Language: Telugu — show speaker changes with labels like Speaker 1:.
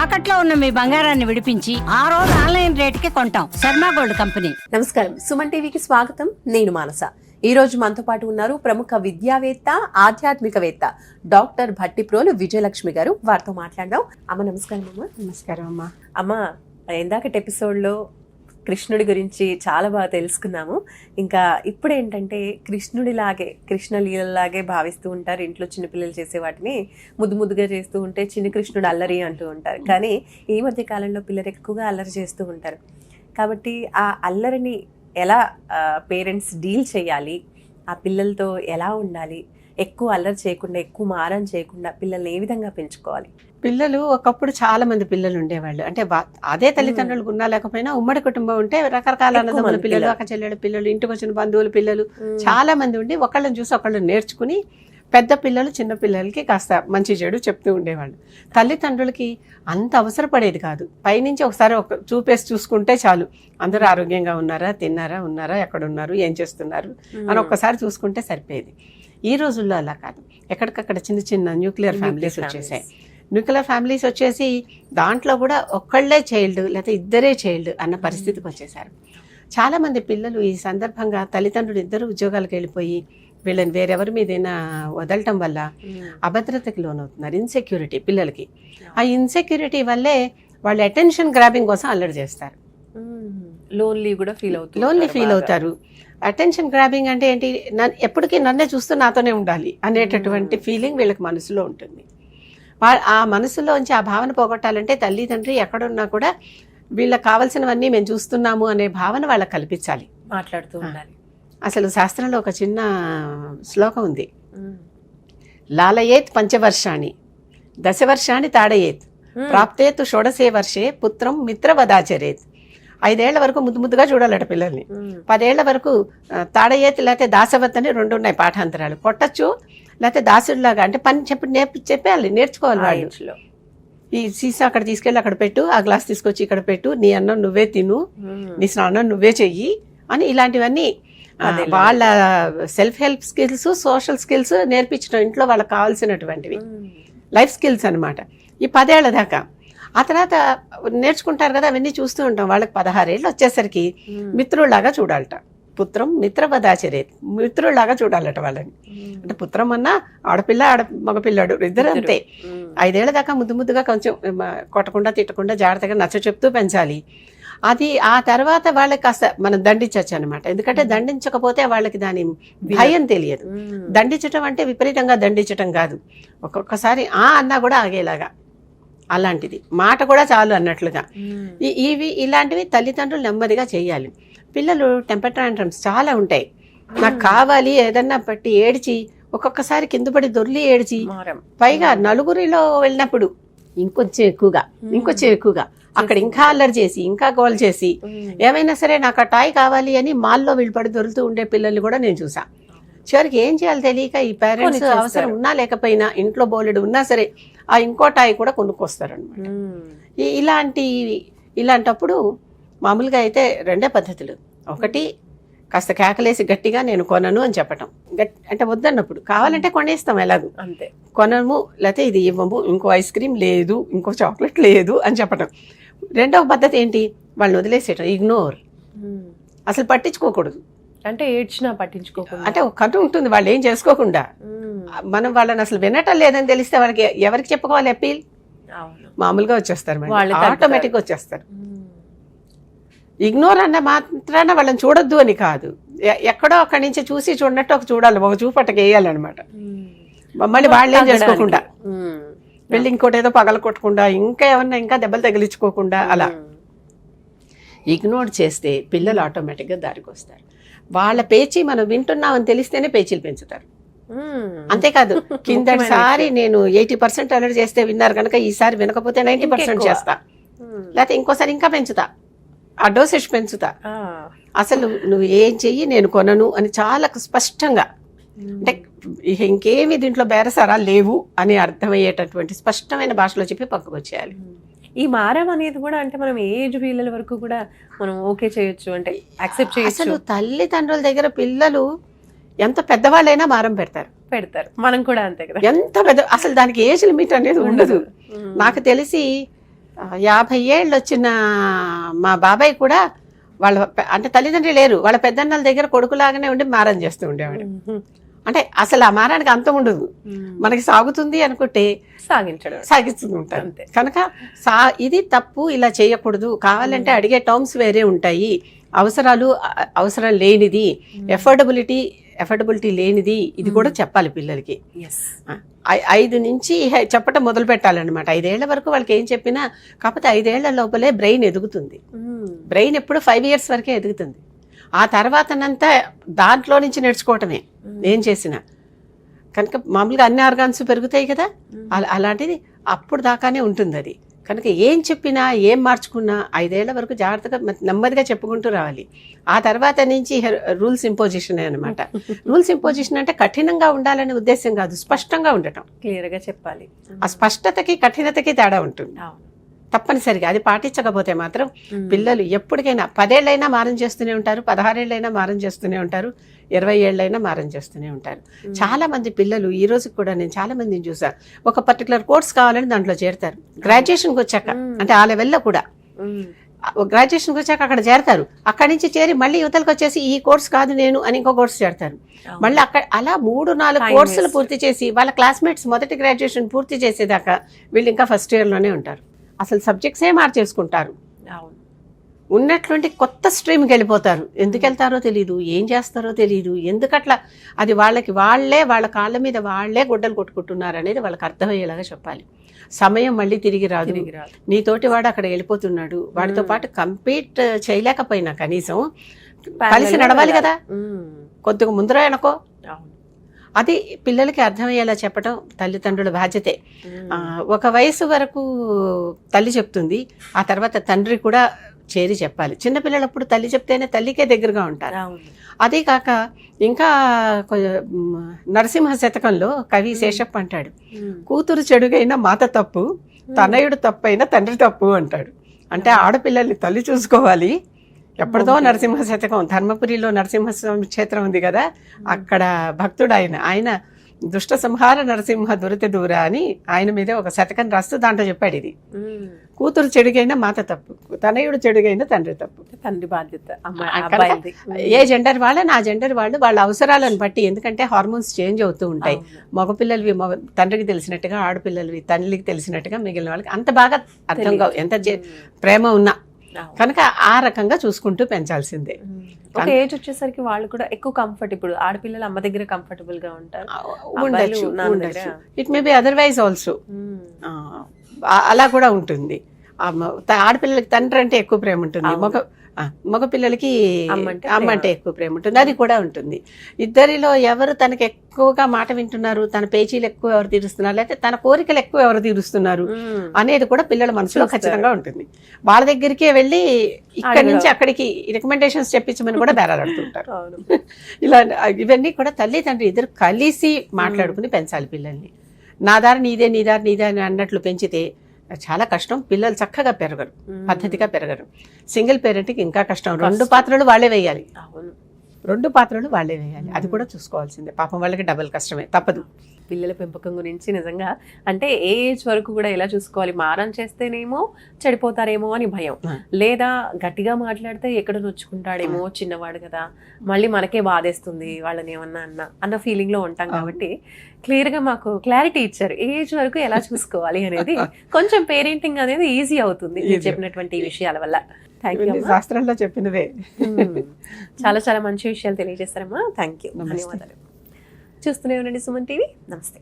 Speaker 1: తాకట్లో ఉన్న మీ బంగారాన్ని విడిపించి ఆ రోజు ఆన్లైన్ రేటుకి కొంటాం. Sharma gold company.
Speaker 2: నమస్కారం, సుమన్ టీవీకి స్వాగతం. నేను మానస. ఈ రోజు మనతో పాటు ఉన్నారు ప్రముఖ విద్యావేత్త, ఆధ్యాత్మికవేత్త డాక్టర్ భట్టిప్రోలు విజయలక్ష్మి గారు. వారితో మాట్లాడదాం. అమ్మ నమస్కారం. అమ్మ
Speaker 3: నమస్కారం అమ్మా.
Speaker 2: అమ్మ, ఇందాకటి ఎపిసోడ్లో కృష్ణుడి గురించి చాలా బాగా తెలుసుకున్నాము. ఇంకా ఇప్పుడు ఏంటంటే కృష్ణుడిలాగే, కృష్ణ లీలలాగే భావిస్తూ ఉంటారు. ఇంట్లో చిన్నపిల్లలు చేసే వాటిని ముద్దు ముద్దుగా చేస్తూ ఉంటే చిన్న కృష్ణుడు అల్లరి అంటూ ఉంటారు. కానీ ఈ మధ్య కాలంలో పిల్లలు ఎక్కువగా అల్లరి చేస్తూ ఉంటారు. కాబట్టి ఆ అల్లరిని ఎలా పేరెంట్స్ డీల్ చేయాలి, ఆ పిల్లలతో ఎలా ఉండాలి, ఎక్కువ అల్లరి చేయకుండా, ఎక్కువ మారం చేయకుండా పిల్లల్ని ఏ విధంగా పెంచుకోవాలి?
Speaker 3: పిల్లలు ఒకప్పుడు చాలా మంది పిల్లలు ఉండేవాళ్ళు. అంటే అదే తల్లిదండ్రులకు ఉన్నా లేకపోయినా ఉమ్మడి కుటుంబం ఉంటే రకరకాల అన్నదమ్ముల పిల్లలు, అక్క చెల్లెళ్ళ పిల్లలు, ఇంటికి వచ్చిన బంధువుల పిల్లలు చాలా మంది ఉండి ఒకళ్ళని చూసి ఒకళ్ళు నేర్చుకుని పెద్ద పిల్లలు చిన్న పిల్లలకి కాస్త మంచి చెడు చెప్తూ ఉండేవాళ్ళు. తల్లిదండ్రులకి అంత అవసరపడేది కాదు. పైనుంచి ఒకసారి చూపేసి చూసుకుంటే చాలు, అందరూ ఆరోగ్యంగా ఉన్నారా, తిన్నారా, ఉన్నారా, ఎక్కడున్నారు, ఏం చేస్తున్నారు అని ఒక్కసారి చూసుకుంటే సరిపోయేది. ఈ రోజుల్లో అలా కాదు. ఎక్కడికక్కడ చిన్న చిన్న న్యూక్లియర్ ఫ్యామిలీస్ వచ్చేసాయి. న్యూక్లియర్ ఫ్యామిలీస్ వచ్చేసి దాంట్లో కూడా ఒక్కళ్ళే చైల్డ్ లేకపోతే ఇద్దరే చైల్డ్ అన్న పరిస్థితికి వచ్చేసారు. చాలామంది పిల్లలు ఈ సందర్భంగా తల్లిదండ్రులు ఇద్దరు ఉద్యోగాలకు వెళ్ళిపోయి వీళ్ళని వేరెవరి మీదైనా వదలటం వల్ల అభద్రతకి లోనవుతున్నారు. ఇన్సెక్యూరిటీ పిల్లలకి. ఆ ఇన్సెక్యూరిటీ వల్లే వాళ్ళు అటెన్షన్ గ్రాబింగ్ కోసం అల్లరి చేస్తారు.
Speaker 2: లోన్లీ
Speaker 3: ఫీల్ అవుతారు. అటెన్షన్ గ్రాబింగ్ అంటే ఏంటి? ఎప్పటికీ నన్నే చూస్తూ నాతోనే ఉండాలి అనేటటువంటి ఫీలింగ్ వీళ్ళకి మనసులో ఉంటుంది. ఆ మనసులోంచి ఆ భావన పోగొట్టాలంటే తల్లిదండ్రి ఎక్కడున్నా కూడా వీళ్ళకి కావాల్సినవన్నీ మేము చూస్తున్నాము అనే భావన వాళ్ళకి కల్పించాలి,
Speaker 2: మాట్లాడుతూ ఉండాలి.
Speaker 3: అసలు శాస్త్రంలో ఒక చిన్న శ్లోకం ఉంది. లాలయేత్ పంచవర్షాణి దశవర్షాన్ని తాడయేత్ ప్రాప్తేతు షోడశే వర్షే పుత్రం మిత్రవదాచరేత్. 5 ఏళ్ల వరకు ముద్దు ముద్దుగా చూడాలట పిల్లల్ని. 10 ఏళ్ల వరకు తాడయేత్ లేకపోతే దాసవత్ అని 2 ఉన్నాయి పాఠాంతరాలు. కొట్టచ్చు లేకపోతే దాసుడిలాగా, అంటే పని చెప్పాలి, నేర్చుకోవాలి వాళ్ళు. ఈ సీసా అక్కడ తీసుకెళ్ళి అక్కడ పెట్టు, ఆ గ్లాస్ తీసుకొచ్చి ఇక్కడ పెట్టు, నీ అన్నం నువ్వే తిను, నీ స్నానం నువ్వే చెయ్యి అని ఇలాంటివన్నీ వాళ్ళ self help skills, social skills నేర్పించడం ఇంట్లో వాళ్ళకి కావాల్సినటువంటివి లైఫ్ స్కిల్స్ అనమాట. ఈ 10 ఏళ్ల దాకా. ఆ తర్వాత నేర్చుకుంటారు కదా, అవన్నీ చూస్తూ ఉంటాం. వాళ్ళకి 16 ఏళ్ళు వచ్చేసరికి మిత్రుల్లాగా చూడాలట. పుత్రం మిత్రవదాచరేత్, మిత్రుల్లాగా చూడాలట వాళ్ళని. అంటే పుత్రం అన్నా ఆడపిల్ల మగపిల్లాడు ఇద్దరు అంతే. 5 ఏళ్ల దాకా ముద్దు ముద్దుగా కొంచెం కొట్టకుండా తిట్టకుండా జాగ్రత్తగా నచ్చ చెప్తూ పెంచాలి. అది ఆ తర్వాత వాళ్ళకి కాస్త మనం దండించవచ్చు అనమాట. ఎందుకంటే దండించకపోతే వాళ్ళకి దాని భయం తెలియదు. దండించటం అంటే విపరీతంగా దండించటం కాదు, ఒక్కొక్కసారి అన్నా కూడా ఆగేలాగా, అలాంటిది మాట కూడా చాలు అన్నట్లుగా. ఇలాంటివి తల్లిదండ్రులు నెమ్మదిగా చేయాలి. పిల్లలు టెంపర్ టాంట్రమ్స్ చాలా ఉంటాయి. నాకు కావాలి ఏదన్నా పట్టి ఏడ్చి, ఒక్కొక్కసారి కింద పడి దొర్లి ఏడ్చి, పైగా నలుగురిలో వెళ్ళినప్పుడు ఇంకొంచెం ఎక్కువగా అక్కడ ఇంకా అల్లరి చేసి, ఇంకా గోల్ చేసి, ఏమైనా సరే నాకు ఆ టాయ్ కావాలి అని మాల్లో వీళ్ళు పడి దొరుకుతూ ఉండే పిల్లల్ని కూడా నేను చూసా. చివరికి ఏం చేయాలి తెలియక ఈ పేరెంట్స్ అవసరం ఉన్నా లేకపోయినా, ఇంట్లో బోలెడు ఉన్నా సరే ఆ ఇంకో టాయ్ కూడా కొనుక్కొస్తారు అనమాట. ఇలాంటప్పుడు మామూలుగా అయితే 2 పద్ధతులు. ఒకటి, కాస్త కేకలేసి గట్టిగా నేను కొనను అని చెప్పటం. అంటే వద్దన్నప్పుడు కావాలంటే కొనేస్తాం ఎలాగూ, అంతే. కొనము లేకపోతే ఇది ఇవ్వము, ఇంకో ఐస్ క్రీమ్ లేదు, ఇంకో చాక్లెట్ లేదు అని చెప్పటం. 2వ పద్ధతి ఏంటి? వాళ్ళని వదిలేసేయటం, ఇగ్నోర్. అసలు పట్టించుకోకూడదు.
Speaker 2: అంటే ఏడ్చినా పట్టించుకోకుండా,
Speaker 3: అంటే ఒక కథ ఉంటుంది వాళ్ళు ఏం చేసుకోకుండా. మనం వాళ్ళని అసలు వినటం లేదని తెలిస్తే వాళ్ళకి ఎవరికి చెప్పుకోవాలి అప్పీల్? మామూలుగా వచ్చేస్తారు, ఆటోమేటిక్గా వచ్చేస్తారు. ఇగ్నోర్ అన్న మాత్రాన వాళ్ళని చూడొద్దు అని కాదు, ఎక్కడో అక్కడి నుంచి చూసి చూడనట్టు ఒక చూడాలి, ఒక చూపట్టకి వేయాలన్నమాట. మళ్ళీ వాళ్ళేం చేసుకోకుండా వెళ్ళి ఇంకోటి ఏదో పగల కొట్టకుండా, ఇంకా ఏమన్నా ఇంకా దెబ్బలు తగిలించుకోకుండా అలా ఇగ్నోర్ చేస్తే పిల్లలు ఆటోమేటిక్గా దారికి వస్తారు. వాళ్ళ పేచీ మనం వింటున్నామని తెలిస్తేనే పేచీలు పెంచుతారు. అంతేకాదు, కిందసారి నేను 80% అలర్ట్ చేస్తే విన్నారు కనుక ఈసారి వినకపోతే 90% చేస్తా, లేకపోతే ఇంకోసారి ఇంకా పెంచుతా, ఆ డోసేజ్ పెంచుతా. అసలు నువ్వు ఏం చెయ్యి, నేను కొనను అని చాలా స్పష్టంగా, అంటే ఇంకేమి దీంట్లో బేరసారా లేవు అని అర్థమయ్యేటటువంటి స్పష్టమైన భాషలో చెప్పి పక్కకు వచ్చేయాలి.
Speaker 2: ఈ మారం అనేది కూడా అంటే మనం ఏజ్ పిల్లల వరకు కూడా మనం ఓకే చేయొచ్చు, అంటే యాక్సెప్ట్ చేయొచ్చు.
Speaker 3: అసలు తల్లిదండ్రుల దగ్గర పిల్లలు ఎంత పెద్దవాళ్ళైనా మారం పెడతారు.
Speaker 2: మనం కూడా అంతే కదా.
Speaker 3: ఎంత పెద్ద, అసలు దానికి ఏజ్ లిమిట్ అనేది ఉండదు. నాకు తెలిసి 50 ఏళ్ళు వచ్చిన మా బాబాయ్ కూడా వాళ్ళ అంటే తల్లిదండ్రులు లేరు, వాళ్ళ పెద్దన్నల దగ్గర కొడుకులాగానే ఉండి మారం చేస్తూ ఉండేవాడు. అంటే అసలు ఆ మారానికి అంతం ఉండదు, మనకి సాగుతుంది అనుకుంటే సాగిస్తూ ఉంటారు. కనుక ఇది తప్పు, ఇలా చేయకూడదు, కావాలంటే అడిగే టర్మ్స్ వేరే ఉంటాయి, అవసరం లేనిది, ఎఫర్డబిలిటీ లేనిది, ఇది కూడా చెప్పాలి పిల్లలకి. 5 నుంచి చెప్పటం మొదలు పెట్టాలన్నమాట. 5 ఏళ్ల వరకు వాళ్ళకి ఏం చెప్పినా, కాకపోతే 5 ఏళ్ల లోపలే బ్రెయిన్ ఎదుగుతుంది. బ్రెయిన్ ఎప్పుడు 5 years వరకే ఎదుగుతుంది. ఆ తర్వాతనంతా దాంట్లో నుంచి నేర్చుకోవటమే ఏం చేసినా. కనుక మామూలుగా అన్ని ఆర్గాన్స్ పెరుగుతాయి కదా, అలాంటిది అప్పుడు దాకానే ఉంటుంది అది. కనుక ఏం చెప్పినా ఏం మార్చుకున్నా 5 ఏళ్ల వరకు జాగ్రత్తగా నెమ్మదిగా చెప్పుకుంటూ రావాలి. ఆ తర్వాత నుంచి రూల్స్ ఇంపోజిషన్ అనమాట. రూల్స్ ఇంపోజిషన్ అంటే కఠినంగా ఉండాలనే ఉద్దేశం కాదు, స్పష్టంగా ఉండటం,
Speaker 2: క్లియర్గా చెప్పాలి.
Speaker 3: ఆ స్పష్టతకి కఠినతకి తేడా ఉంటుంది తప్పనిసరిగా. అది పాటించకపోతే మాత్రం పిల్లలు ఎప్పటికైనా 10 ఏళ్ళైనా మారం చేస్తూనే ఉంటారు, 16 ఏళ్ళైనా మారం చేస్తూనే ఉంటారు, 20 ఏళ్ళైనా మారం చేస్తూనే ఉంటారు. చాలా మంది పిల్లలు ఈ రోజు కూడా నేను చాలా మందిని చూసా, ఒక పర్టికులర్ కోర్స్ కావాలని దాంట్లో చేరతారు. గ్రాడ్యుయేషన్కి వచ్చాక, అంటే ఆ లెవెల్లో కూడా గ్రాడ్యుయేషన్కి వచ్చాక అక్కడ చేరతారు. అక్కడి నుంచి చేరి మళ్ళీ యువతలకు వచ్చేసి ఈ కోర్స్ కాదు నేను అని ఇంకో కోర్స్ చేరతారు. మళ్ళీ అక్కడ అలా 3-4 కోర్సులు పూర్తి చేసి వాళ్ళ క్లాస్మేట్స్ మొదటి గ్రాడ్యుయేషన్ పూర్తి చేసేదాకా వీళ్ళు ఇంకా ఫస్ట్ ఇయర్లోనే ఉంటారు. అసలు సబ్జెక్ట్సే మార్చేసుకుంటారు, ఉన్నట్లుండి కొత్త స్ట్రీమ్కి వెళ్ళిపోతారు. ఎందుకు వెళ్తారో తెలియదు, ఏం చేస్తారో తెలియదు, ఎందుకట్లా అది వాళ్ళ కాళ్ళ మీద వాళ్ళే గుడ్డలు కొట్టుకుంటున్నారు అనేది వాళ్ళకి అర్థమయ్యేలాగా చెప్పాలి. సమయం మళ్ళీ తిరిగి రాదు. నీతోటి వాడు అక్కడ వెళ్ళిపోతున్నాడు, వాడితో పాటు కంపీట్ చేయలేకపోయినా కనీసం కలిసి నడవాలి కదా, కొద్దిగా ముందర వెనకో. అది పిల్లలకి అర్థమయ్యేలా చెప్పడం తల్లిదండ్రుల బాధ్యతే. ఒక వయసు వరకు తల్లి చెప్తుంది, ఆ తర్వాత తండ్రి కూడా చేరి చెప్పాలి. చిన్నపిల్లలప్పుడు తల్లి చెప్తేనే తల్లికే దగ్గరగా ఉంటారు. అదే కాక ఇంకా నరసింహ శతకంలో కవి శేషప్ప అంటాడు, కూతురు చెడుగైన మాత తప్పు, తనయుడు తప్పైన తండ్రి తప్పు అంటాడు. అంటే ఆడపిల్లల్ని తల్లి చూసుకోవాలి. ఎప్పటిదో నరసింహ శతకం, ధర్మపురిలో నరసింహస్వామి క్షేత్రం ఉంది కదా, అక్కడ భక్తుడు ఆయన దుష్ట సంహార నరసింహ దురిత దూర అని ఆయన మీద ఒక శతకం రాస్తూ దాంట్లో చెప్పాడు, ఇది కూతురు చెడుగైన మాత తప్పు, తనయుడు చెడుగైన తండ్రి తప్పు.
Speaker 2: తండ్రి బాధ్యత.
Speaker 3: ఏ జెండర్ వాళ్ళని ఆ జెండర్ వాళ్ళ అవసరాలను బట్టి, ఎందుకంటే హార్మోన్స్ చేంజ్ అవుతూ ఉంటాయి. మగపిల్లలవి తండ్రికి తెలిసినట్టుగా, ఆడపిల్లలవి తల్లికి తెలిసినట్టుగా మిగిలిన వాళ్ళకి అంత బాగా అర్థం కావు, ఎంత ప్రేమ ఉన్నా. కనుక ఆ రకంగా చూసుకుంటూ పెంచాల్సిందే.
Speaker 2: ఒక ఏజ్ వచ్చేసరికి వాళ్ళు కూడా ఎక్కువ కంఫర్ట్, ఇప్పుడు ఆడపిల్లలు అమ్మ దగ్గర కంఫర్టబుల్ గా ఉంటారు,
Speaker 3: ఉండొచ్చు. It may be otherwise also, అలా కూడా ఉంటుంది. ఆడపిల్లలకి తండ్రి అంటే ఎక్కువ ప్రేమ ఉంటుంది, మగ పిల్లలకి అమ్మ అంటే ఎక్కువ ప్రేమ ఉంటుంది, అది కూడా ఉంటుంది. ఇద్దరిలో ఎవరు తనకి ఎక్కువగా మాట వింటున్నారు, తన పేచీలు ఎక్కువ ఎవరు తీరుస్తున్నారు, లేకపోతే తన కోరికలు ఎక్కువ ఎవరు తీరుస్తున్నారు అనేది కూడా పిల్లల మనసులో ఖచ్చితంగా ఉంటుంది. వాళ్ళ దగ్గరికే వెళ్ళి ఇక్కడి నుంచి అక్కడికి రికమెండేషన్స్ చెప్పించమని కూడా బేరాడుతుంటారు. ఇలా ఇవన్నీ కూడా తల్లి తండ్రి ఇద్దరు కలిసి మాట్లాడుకుని పెంచాలి పిల్లల్ని. నా దారి నీదే, నీ దారి నీదే అని అన్నట్లు పెంచితే చాలా కష్టం, పిల్లలు చక్కగా పెరగరు, పద్ధతిగా పెరగరు. సింగిల్ పేరెంట్కి ఇంకా కష్టం, 2 పాత్రలు వాళ్ళే వేయాలి, 2 పాత్రలు వాళ్ళే వేయాలి, అది కూడా చూసుకోవాల్సిందే. పాపం వాళ్ళకి డబుల్ కష్టమే, తప్పదు.
Speaker 2: పిల్లల పెంపకం గురించి నిజంగా అంటే ఏ ఏజ్ వరకు కూడా ఎలా చూసుకోవాలి, మారం చేస్తేనేమో చెడిపోతారేమో అని భయం, లేదా గట్టిగా మాట్లాడితే ఎక్కడ నొచ్చుకుంటాడేమో, చిన్నవాడు కదా మళ్ళీ మనకే బాధేస్తుంది వాళ్ళని ఏమన్నా అన్న ఫీలింగ్ లో ఉంటాం. కాబట్టి క్లియర్ గా మాకు క్లారిటీ ఇచ్చారు, ఏజ్ వరకు ఎలా చూసుకోవాలి అనేది. కొంచెం పేరెంటింగ్ అనేది ఈజీ అవుతుంది మీరు చెప్పినటువంటి విషయాల వల్ల.
Speaker 3: శాస్త్రంలో చెప్పినవే.
Speaker 2: చాలా చాలా మంచి విషయాలు తెలియజేస్తారమ్మా. థ్యాంక్ యూ, ధన్యవాదాలు. చూస్తూనే ఉండండి సుమన్ టీవీ. నమస్తే.